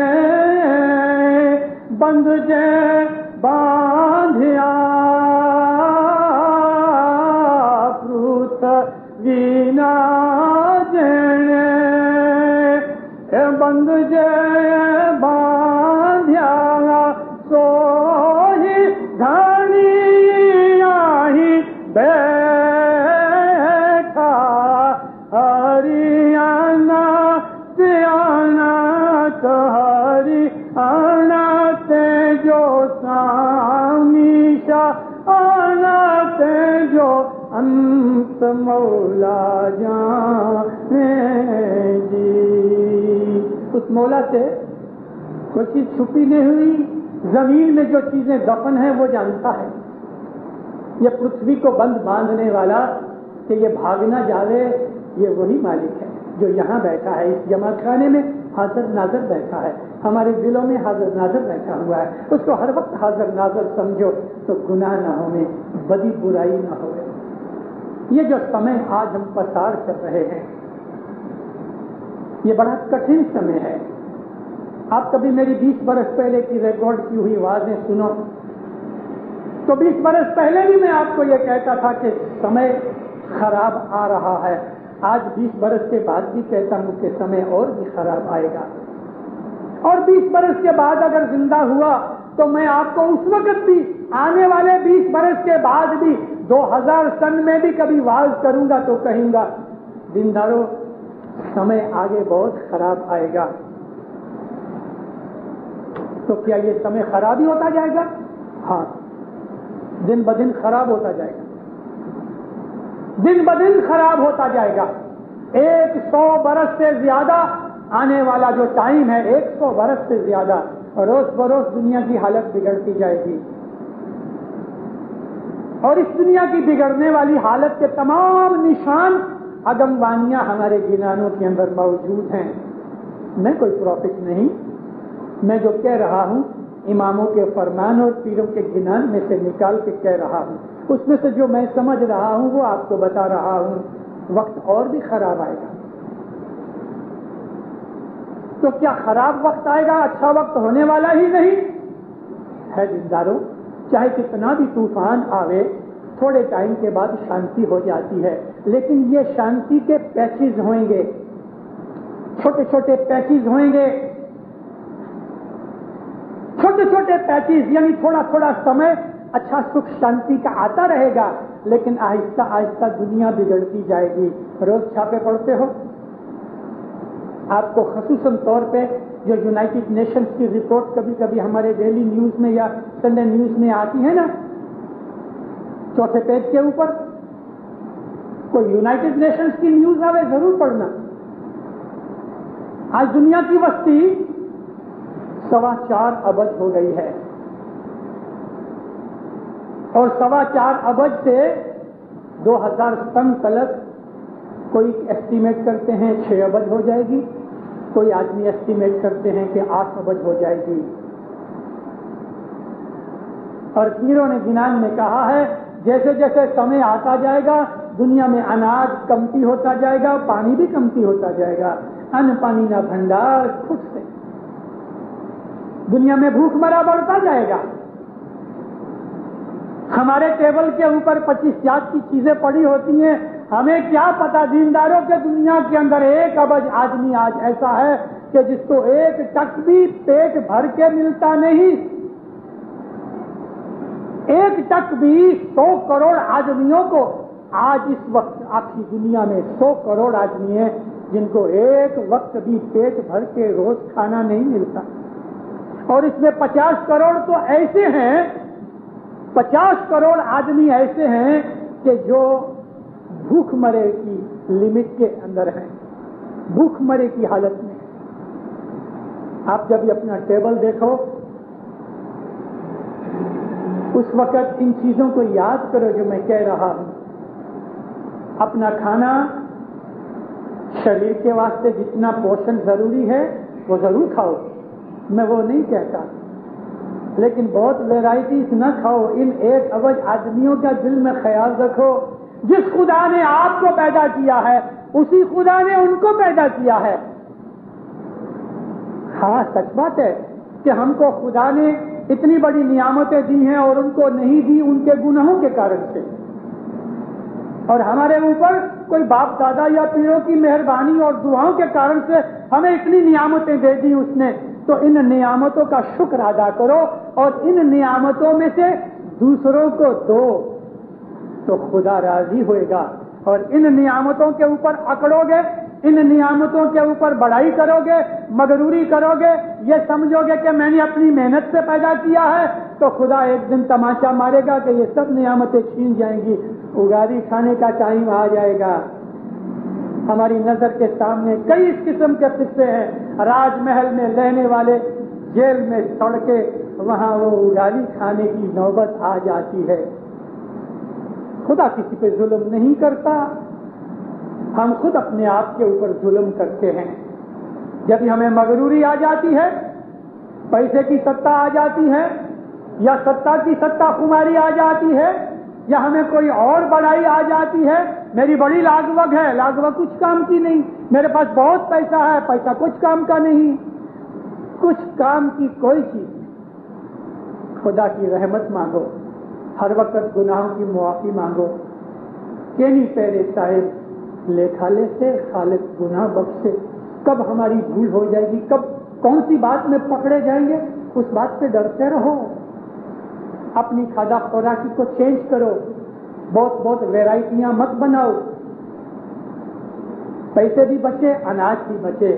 बंद जे बांधिया, पृथ्वी ना जने बंद जे बांधिया, सोही धनी आही बैठा, हरियाणा ते आना तो हरियाणा ते जो सामीशा, आना ते जो अंत मौला जाने जी। उस मौला से कोई चीज छुपी नहीं हुई, जमीन में जो चीजें दफन है वो जानता है। ये पृथ्वी को बंद बांधने वाला कि ये भाग ना जावे, ये वही मालिक है जो यहाँ बैठा है, इस जमात खाने में हाजिर नाजर बैठा है, हमारे दिलों में हाजिर नाजर बैठा हुआ है। उसको हर वक्त हाजिर नाजर समझो तो गुनाह ना होने, बदी बुराई ना हो। ये जो समय आज हम पसार कर रहे हैं, ये बड़ा कठिन समय है। आप कभी मेरी 20 बरस पहले की रिकॉर्ड की हुई आवाजें सुनो तो 20 बरस पहले भी मैं आपको ये कहता था कि समय खराब आ रहा है। आज 20 बरस के बाद भी कहता हूं कि समय और भी खराब आएगा। और 20 बरस के बाद अगर जिंदा हुआ तो मैं आपको उस वक्त भी, आने वाले 20 बरस के बाद भी, 2000 सन में भी कभी वाज करूंगा तो कहूंगा, दीनदारों समय आगे बहुत खराब आएगा। तो क्या ये समय खराब ही होता जाएगा? हाँ, दिन ब दिन खराब होता जाएगा, दिन ब दिन खराब होता जाएगा। 100 बरस से ज्यादा आने वाला जो टाइम है, 100 बरस से ज्यादा, रोज बरोज दुनिया की हालत बिगड़ती जाएगी। और इस दुनिया की बिगड़ने वाली हालत के तमाम निशान, अगमवानियां हमारे गिनानों के अंदर मौजूद हैं। मैं कोई प्रॉफिट नहीं, मैं जो कह रहा हूं इमामों के फरमान और पीरों के गिनान में से निकाल के कह रहा हूं, उसमें से जो मैं समझ रहा हूं वो आपको बता रहा हूं। वक्त और भी खराब आएगा। तो क्या खराब वक्त आएगा? अच्छा वक्त होने वाला ही नहीं है। दीनदारों, चाहे कितना भी तूफान आवे, थोड़े टाइम के बाद शांति हो जाती है, लेकिन ये शांति के पैचेज होंगे, छोटे छोटे पैचेज होंगे, छोटे छोटे पैचेज, यानी थोड़ा थोड़ा समय अच्छा सुख शांति का आता रहेगा, लेकिन आहिस्ता आहिस्ता दुनिया बिगड़ती जाएगी। रोज छापे पढ़ते हो, आपको खसूसन तौर पे जो यूनाइटेड नेशंस की रिपोर्ट कभी कभी हमारे डेली न्यूज में या संडे न्यूज में आती है ना, चौथे पेज के ऊपर कोई यूनाइटेड नेशंस की न्यूज आवे, जरूर पढ़ना। आज दुनिया की वस्ती 4.25 अरब हो गई है, और 4.25 अरब से 2000 सन तक कोई एस्टीमेट करते हैं 6 अरब हो जाएगी, कोई आदमी एस्टीमेट करते हैं कि 8 अरब हो जाएगी। और पीरों ने गिनान में कहा है जैसे जैसे समय आता जाएगा दुनिया में अनाज कमती होता जाएगा, पानी भी कमती होता जाएगा। अन्न पानी ना भंडार खुद से दुनिया में भूख मरा बढ़ता जाएगा। हमारे टेबल के ऊपर 25 जात की चीजें पड़ी होती हैं, हमें क्या पता दीनदारों के दुनिया के अंदर 1 अरब आदमी आज ऐसा है कि जिसको 1 टक भी पेट भर के मिलता नहीं। 1 टक भी 100 करोड़ आदमियों को आज इस वक्त आखिरी दुनिया में 100 करोड़ आदमी हैं जिनको 1 वक्त भी पेट भर के रोज खाना नहीं मिलता। और इसमें 50 करोड़ तो ऐसे हैं, 50 करोड़ आदमी ऐसे हैं कि जो भूख मरे की लिमिट के अंदर हैं, भूख मरे की हालत में। आप जब भी अपना टेबल देखो उस वक्त इन चीजों को याद करो जो मैं कह रहा हूं। अपना खाना शरीर के वास्ते जितना पोषण जरूरी है वो जरूर खाओ, मैं वो नहीं कहता, لیکن بہت ویرائٹیز نہ کھاؤ. ان 1 ارب آدمیوں کا دل میں خیال رکھو. جس خدا نے آپ کو پیدا کیا ہے اسی خدا نے ان کو پیدا کیا ہے. ہاں سچ بات ہے کہ ہم کو خدا نے اتنی بڑی نعمتیں دی ہیں اور ان کو نہیں دی ان کے گناہوں کے کارن سے. اور ہمارے اوپر کوئی باپ دادا یا پیروں کی مہربانی اور دعاؤں کے کارن سے ہمیں اتنی نعمتیں دے دی اس نے. تو ان نعمتوں کا شکر ادا کرو اور ان نعمتوں میں سے دوسروں کو دو تو خدا راضی ہوئے گا. اور ان نعمتوں کے اوپر اکڑو گے, ان نعمتوں کے اوپر بڑائی کرو گے, مغروری کرو گے, یہ سمجھو گے کہ میں نے اپنی محنت سے پیدا کیا ہے, تو خدا ایک دن تماشا مارے گا کہ یہ سب نعمتیں چھین جائیں گی. اگاڑی کھانے کا ٹائم آ جائے گا. ہماری نظر کے سامنے کئی اس قسم کے قصے ہیں. راج محل میں رہنے والے جیل میں سڑ کے وہاں وہ اگاڑی کھانے کی نوبت آ جاتی ہے. خدا کسی پہ ظلم نہیں کرتا, ہم خود اپنے آپ کے اوپر ظلم کرتے ہیں. جب ہمیں مغروری آ جاتی ہے, پیسے کی ستا آ جاتی ہے, یا ستا کی ستا خماری آ جاتی ہے, یا ہمیں کوئی اور بڑائی آ جاتی ہے. میری بڑی لاگوگ ہے, لاگوگ کچھ کام کی نہیں. میرے پاس بہت پیسہ ہے, پیسہ کچھ کام کا نہیں. کچھ کام کی کوئی چیز. خدا کی رحمت مانگو, ہر وقت گناہوں کی معافی مانگو. کہ نہیں پیرے صاحب لے کھالے سے خالق گناہ بخشے. کب ہماری بھول ہو جائے گی, کب کون سی بات میں پکڑے جائیں گے, اس بات سے ڈرتے رہو. اپنی کھادا خوراکی کو چینج کرو, بہت بہت ویرائٹیاں مت بناؤ. پیسے بھی بچے, اناج بھی بچے.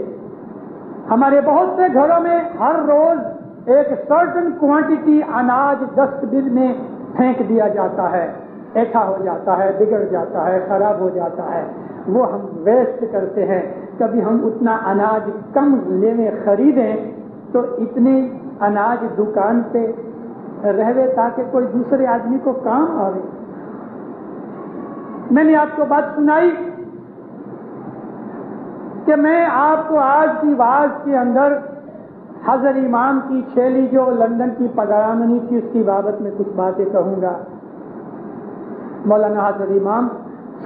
ہمارے بہت سے گھروں میں ہر روز ایک سرٹن کوانٹٹی اناج ڈسٹ بن میں پھینک دیا جاتا ہے. ایٹھا ہو جاتا ہے, بگڑ جاتا ہے, خراب ہو جاتا ہے, وہ ہم ویسٹ کرتے ہیں. کبھی ہم اتنا اناج کم لینے خریدیں تو اتنے اناج دکان پہ رہے تاکہ کوئی دوسرے آدمی کو کام آئے. میں نے آپ کو بات سنائی کہ میں آپ کو آج کی واز کے اندر حضرت امام کی چھیلی جو لندن کی پگرامنی تھی اس کی بابت میں کچھ باتیں کہوں گا. مولانا حضرت امام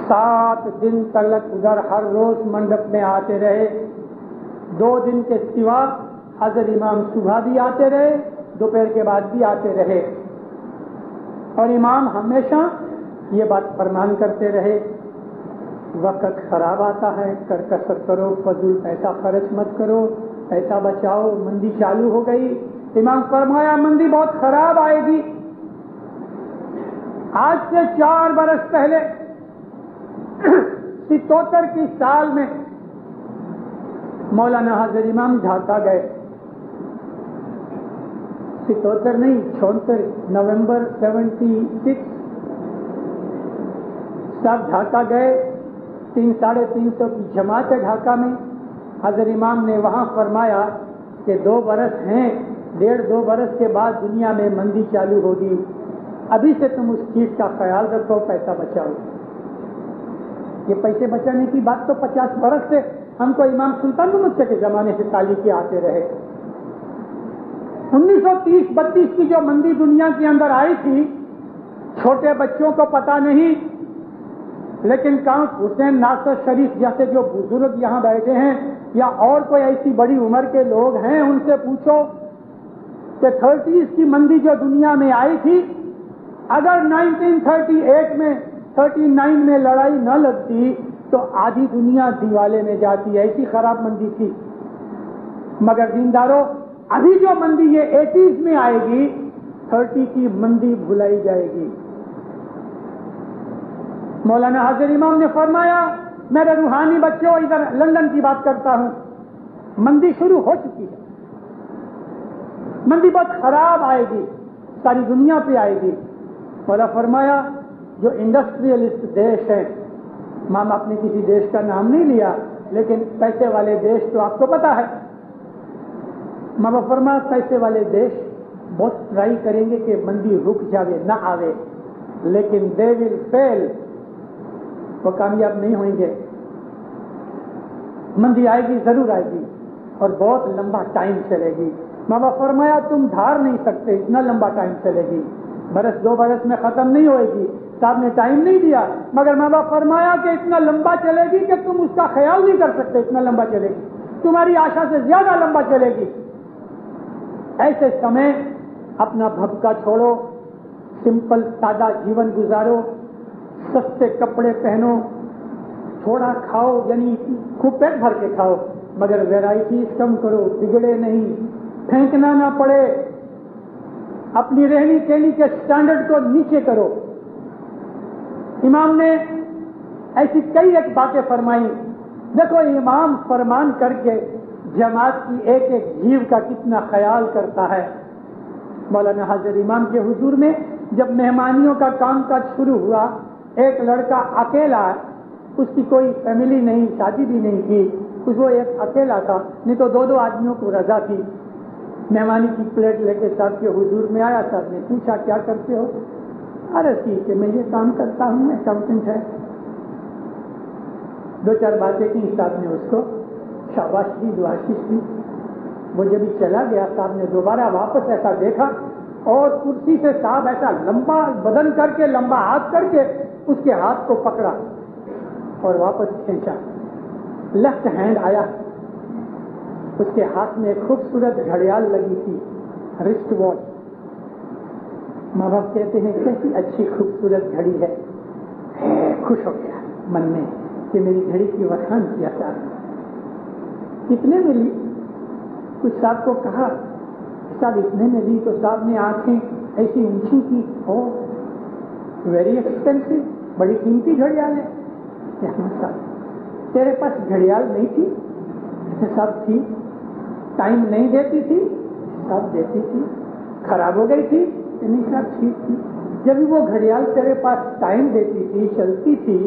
7 دن تک ادھر ہر روز منڈپ میں آتے رہے. 2 دن کے سوا حضرت امام صبح بھی آتے رہے, دوپہر کے بعد بھی آتے رہے. اور امام ہمیشہ یہ بات فرمان کرتے رہے, وقت خراب آتا ہے, کسر کرو, فضول پیسہ خرچ مت کرو, پیسہ بچاؤ. مندی چالو ہو گئی. امام فرمایا مندی بہت خراب آئے گی. آج سے 4 برس پہلے 77 کی سال میں مولانا حضرت امام ڈھاکہ گئے. 77 نہیں 76 نومبر 76 سب ڈھاکہ گئے. 300-350 کی جماعت ہے ڈھاکہ میں. حضرت امام نے وہاں فرمایا کہ 2 برس ہیں, 1.5-2 برس کے بعد دنیا میں مندی چالو ہوگی. ابھی سے تم اس چیز کا خیال رکھو, پیسہ بچاؤ. یہ پیسے بچانے کی بات تو 50 برس سے ہم کو امام سلطان محمد کے زمانے سے تالی کے آتے رہے. 1930-32 کی جو مندی دنیا کے اندر آئی تھی, چھوٹے بچوں کو پتا نہیں, لیکن کاؤں حسین ناصر شریف جیسے جو بزرگ یہاں بیٹھے ہیں یا اور کوئی ایسی بڑی عمر کے لوگ ہیں, ان سے پوچھو کہ 30s کی مندی جو دنیا میں آئی تھی, اگر 1938 میں 39 میں لڑائی نہ لگتی تو آدھی دنیا دیوالے میں جاتی. ایسی خراب مندی تھی. مگر دینداروں, ابھی جو مندی یہ 80s میں آئے گی, 30 کی مندی بھلائی جائے گی. مولانا حضرت امام نے فرمایا, میرے روحانی بچوں, ادھر لندن کی بات کرتا ہوں, مندی شروع ہو چکی ہے. مندی بہت خراب آئے گی, ساری دنیا پہ آئے گی. مولا فرمایا جو انڈسٹریلسٹ دیش ہیں, ماں اپنے کسی دیش کا نام نہیں لیا, لیکن پیسے والے دیش تو آپ کو پتا ہے. ماں فرمایا پیسے والے دیش بہت ٹرائی کریں گے کہ مندی رک جاوے, نہ آوے, لیکن دے ول فیل, وہ کامیاب نہیں ہوئیں گے. مندی آئے گی, ضرور آئے گی, اور بہت لمبا ٹائم چلے گی. बाबा फरमाया तुम धार नहीं सकते, इतना लंबा टाइम चलेगी, बरस 2 बरस में खत्म नहीं होएगी। साहब ने टाइम नहीं दिया, मगर बाबा फरमाया कि इतना लंबा चलेगी कि तुम उसका ख्याल नहीं कर सकते, इतना लंबा चलेगी, तुम्हारी आशा से ज्यादा लंबा चलेगी। ऐसे समय अपना भपका छोड़ो, सिंपल सादा जीवन गुजारो, सस्ते कपड़े पहनो, थोड़ा खाओ, यानी खूब पेट भर के खाओ, मगर वैरायटी कम करो, बिगड़े नहीं, फेंकना ना पड़े, अपनी रहनी कहनी के स्टैंडर्ड को नीचे करो। इमाम ने ऐसी कई एक बातें फरमाई। देखो इमाम फरमान करके जमात की एक एक जीव का कितना ख्याल करता है। मौलाना हाजिर इमाम के हुजूर में जब मेहमानियों का कामकाज शुरू हुआ, एक लड़का अकेला, उसकी कोई फैमिली नहीं, शादी भी नहीं थी, वो एक अकेला था, नहीं तो 2-2 आदमियों को रजा थी। मेहमानी की प्लेट लेके साहब के हुजूर में आया। साहब ने पूछा क्या करते हो? अरे ठीक है, मैं ये काम करता हूँ, मैं अकाउंटेंट है। 2-4 बातें की, साहब ने उसको शाबाश दी, दुआशीष दी। वो जब ही चला गया, साहब ने दोबारा वापस ऐसा देखा और कुर्सी से साहब ऐसा लंबा बदन करके, लंबा हाथ करके उसके हाथ को पकड़ा और वापस खींचा। लेफ्ट हैंड आया, उसके हाथ में खूबसूरत घड़ियाल लगी थी, रिस्ट वॉच। माँ बाप कहते हैं कैसी अच्छी खूबसूरत घड़ी है। खुश हो गया मन में कि मेरी घड़ी की वखान किया साहब। कितने में ली? कुछ साहब को कहा साहब इतने में ली, तो साहब ने आंखें ऐसी ऊंची की, ओ वेरी एक्सपेंसिव, बड़ी कीमती घड़ियाल है। साहब तेरे पास घड़ियाल नहीं थी? साहब थी। टाइम नहीं देती थी? साहब देती थी। खराब हो गई थी? नहीं साहब ठीक थी। जब वो घड़ियाल तेरे पास टाइम देती थी, चलती थी,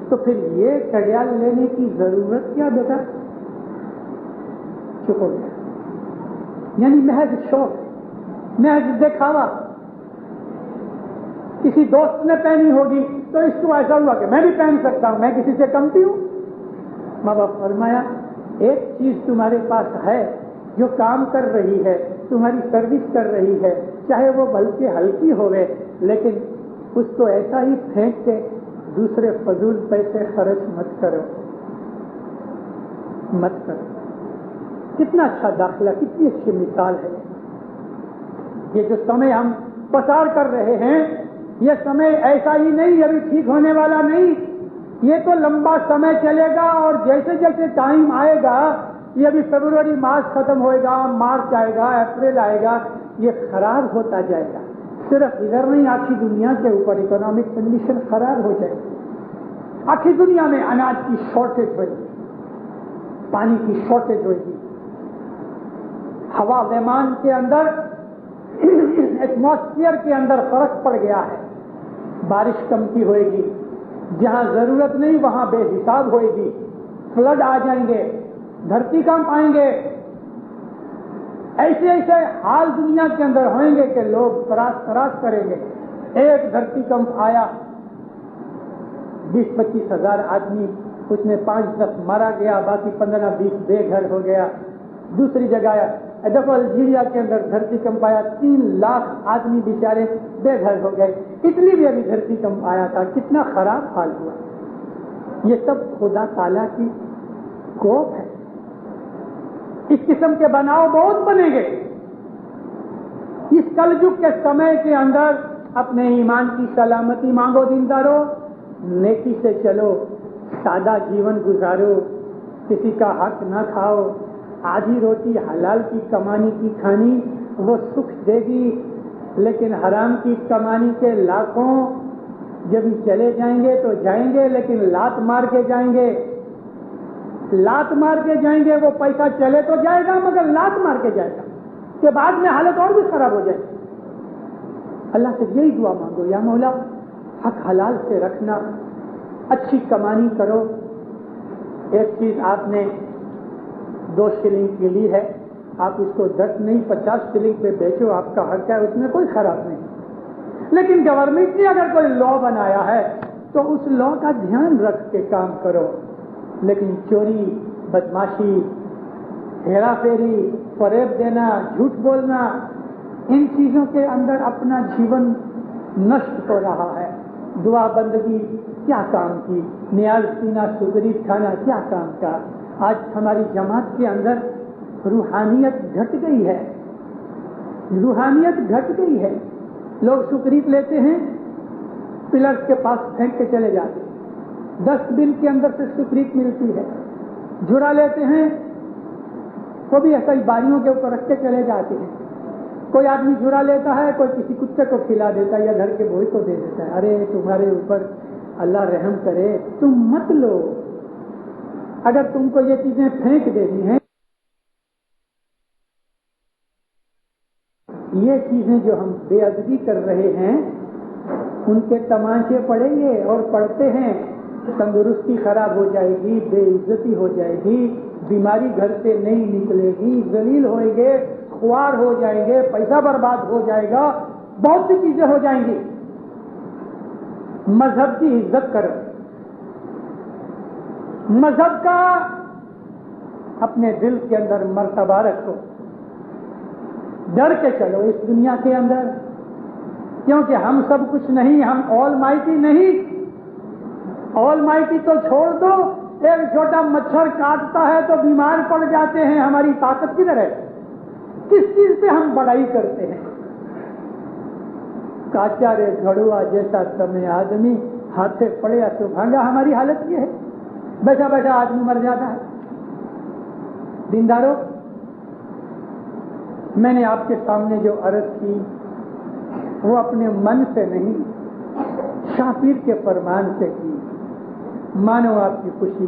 तो फिर ये घड़ियाल लेने की जरूरत क्या बेटा? चुप हो गया। यानी महज शौक, महज दिखावा। किसी दोस्त ने पहनी होगी तो इसको ऐसा हुआ कि मैं भी पहन सकता हूं, मैं किसी से कमती हूं? माँ बाप फरमाया एक चीज तुम्हारे पास है जो काम कर रही है, तुम्हारी सर्विस कर रही है, चाहे वो बल्कि हल्की होवे, लेकिन उसको ऐसा ही फेंक के दूसरे फजूल पैसे खर्च मत करो, मत करो। कितना अच्छा दाखिला, कितनी अच्छी मिसाल है। ये जो समय हम पसार कर रहे हैं, ये समय ऐसा ही नहीं, अभी ठीक होने वाला नहीं, ये तो लंबा समय चलेगा। और जैसे जैसे टाइम आएगा, ये अभी फरवरी मार्च खत्म होएगा, मार्च आएगा, अप्रैल आएगा, ये खराब होता जाएगा। सिर्फ इधर नहीं, आखी दुनिया के ऊपर इकोनॉमिक कंडीशन खराब हो जाएगी। आखी दुनिया में अनाज की शॉर्टेज होगी, पानी की शॉर्टेज होगी, हवा विमान के अंदर, एटमॉस्फेयर के अंदर फर्क पड़ गया है, बारिश कम की होएगी, जहां जरूरत नहीं वहां बेहिसाब होएगी, फ्लड आ जाएंगे, धरती कंप आएंगे। ऐसे ऐसे हाल दुनिया के अंदर होंगे कि लोग तराश करेंगे। एक धरती कंप आया, 20-25 हजार आदमी, उसमें 5-10 मारा गया, बाकी 15-20 बेघर हो गया। दूसरी जगह देखो अल्जीरिया के अंदर धरती कंप आया, 3 लाख आदमी बेचारे बेघर हो गए। इटली में अभी धरती कंप आया था, कितना खराब हाल हुआ। ये सब खुदा ताला की कोप है। इस किस्म के बनाव बहुत बनेंगे। इस कलयुग के समय के अंदर अपने ईमान की सलामती मांगो दीनदारो, नेकी से चलो, सादा जीवन गुजारो, किसी का हक न खाओ, आधी रोटी हलाल की कमानी की खानी, वो सुख देगी। लेकिन हराम की कमानी के लाखों जब चले जाएंगे तो जाएंगे, लेकिन लात मार के जाएंगे, लात मार के जाएंगे। वो पैसा चले तो जाएगा, मगर लात मार के जाएगा, के बाद में हालत और भी खराब हो जाएगी। अल्लाह से यही दुआ मांगो, या मौला हक हलाल से रखना, अच्छी कमानी करो। एक चीज आपने 2 शिलिंग की ली है, आप उसको 10 नहीं 50 शिलिंग पे बेचो, आपका हक है, उसमें कोई खराब नहीं। लेकिन गवर्नमेंट ने अगर कोई लॉ बनाया है तो उस लॉ का ध्यान रख के काम करो। लेकिन चोरी, बदमाशी, हेरा फेरी, फरेब देना, झूठ बोलना, इन चीजों के अंदर अपना जीवन नष्ट हो रहा है। दुआ बंदगी क्या काम की, नियाज पीना, सुगरीब खाना क्या काम का। आज हमारी जमात के अंदर रूहानियत घट गई है, रूहानियत घट गई है। लोग सुगरीब लेते हैं, पिलर्स के पास फेंक के चले जाते हैं, 10 दिन के अंदर से सुगरीब मिलती है। जुड़ा लेते हैं, वो भी ऐसा ही बारियों के ऊपर रख के चले जाते हैं। कोई आदमी जुड़ा लेता है, कोई किसी कुत्ते को खिला देता है या घर के बोई को दे देता है। अरे तुम्हारे ऊपर अल्लाह रहम करे, तुम मत लो। अगर तुमको ये चीजें फेंक देनी है, ये चीजें जो हम बेअदबी कर रहे हैं उनके तमाशे पड़ेंगे और पड़ते हैं। तंदुरुस्ती खराब हो जाएगी, बेइज्जती हो जाएगी, बीमारी घर से नहीं निकलेगी, जलील होएंगे, खुआर हो जाएंगे, पैसा बर्बाद हो जाएगा, बहुत सी चीजें हो जाएंगी। मजहब की इज्जत करो, मजहब का अपने दिल के अंदर मर्तबा रखो, डर के चलो इस दुनिया के अंदर, क्योंकि हम सब कुछ नहीं, हम ऑल माइटी नहीं। ऑल माइटी तो छोड़ दो, एक छोटा मच्छर काटता है तो बीमार पड़ जाते हैं। हमारी ताकत किधर है? किस चीज से हम बड़ाई करते हैं? काचा रे घड़ुआ जैसा समय आदमी, हाथे पड़े तो भांगा। हमारी हालत ये है, बैठा बैठा आदमी मर जाता है। दीनदारों, मैंने आपके सामने जो अर्ज की वो अपने मन से नहीं, शापीर के फरमान से की। मानो आपकी खुशी,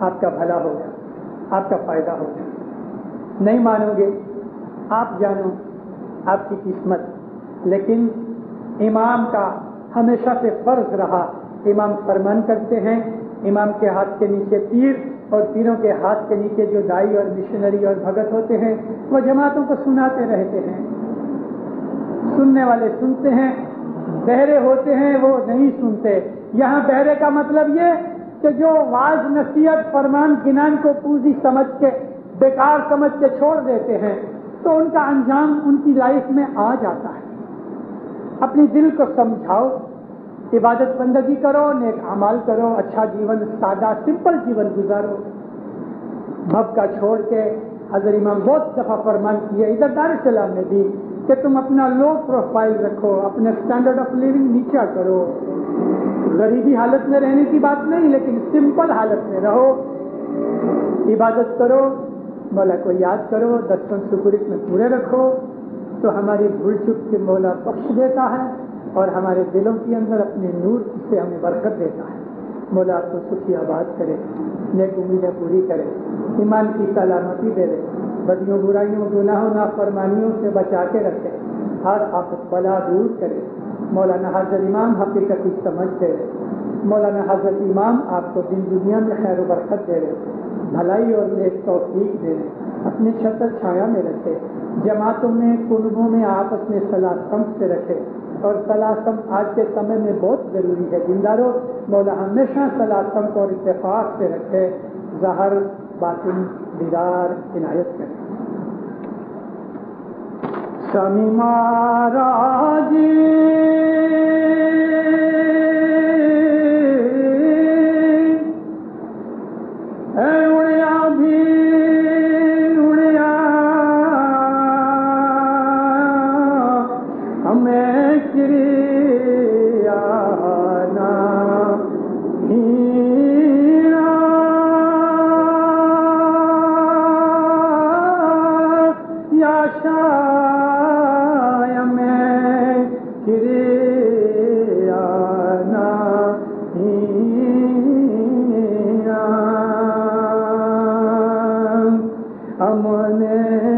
आपका भला होगा, आपका फायदा होगा। नहीं मानोगे, आप जानो आपकी किस्मत। लेकिन इमाम का हमेशा से फर्ज रहा, इमाम फरमान करते हैं, इमाम के हाथ के नीचे पीर और पीरों के हाथ के नीचे जो दाई और मिशनरी और भगत होते हैं वो जमातों को सुनाते रहते हैं। सुनने वाले सुनते हैं, बहरे होते हैं वो नहीं सुनते। यहाँ बहरे का मतलब ये कि जो वाज नसीहत फरमान गिनान को पूजी समझ के, बेकार समझ के छोड़ देते हैं, तो उनका अंजाम उनकी लाइफ में आ जाता है। अपने दिल को समझाओ, इबादत बंदगी करो, नेक अमाल करो, अच्छा जीवन, सादा सिंपल जीवन गुजारो। भव का छोड़ के हज़रत इमाम बहुत दफा फरमान किए इधर दार सलाम ने भी कि तुम अपना लो प्रोफाइल रखो, अपने स्टैंडर्ड ऑफ लिविंग नीचा करो। गरीबी हालत में रहने की बात नहीं, लेकिन सिंपल हालत में रहो, इबादत करो, मौला को याद करो, 10 शुक्र में पूरे रखो, तो हमारी भूल चूक के मौला बख्श देता है और हमारे दिलों के अंदर अपने नूर से हमें बरकत देता है। मौला आपको सुखी आबाद करे, नेक उम्मीदें पूरी करे, ईमान की सलामती दे दे, बदियों बुराइयों गुनाहों नाफरमानियों से बचा के रखे, हर आफत बला दूर करे। मौलाना हज़रत इमाम हकीकत की समझ दे दे। मौलाना हज़रत इमाम आपको दिन दुनिया में खैर बरकत दे दे, भलाई और नेक तौफीक दे दे, अपनी छतर छाया में रखे, जमातों में कुनबों में आपस में सलाह से रखे। और सलाह आज के समय में बहुत ज़रूरी है। जिंदारों, मौला हमेशा सलाह और इत्तेफाक से रखे, ज़ाहिर बातिन दीदार इनायत करें। समी महाराज उड़िया भी उड़िया हमें क्रिया ना हमने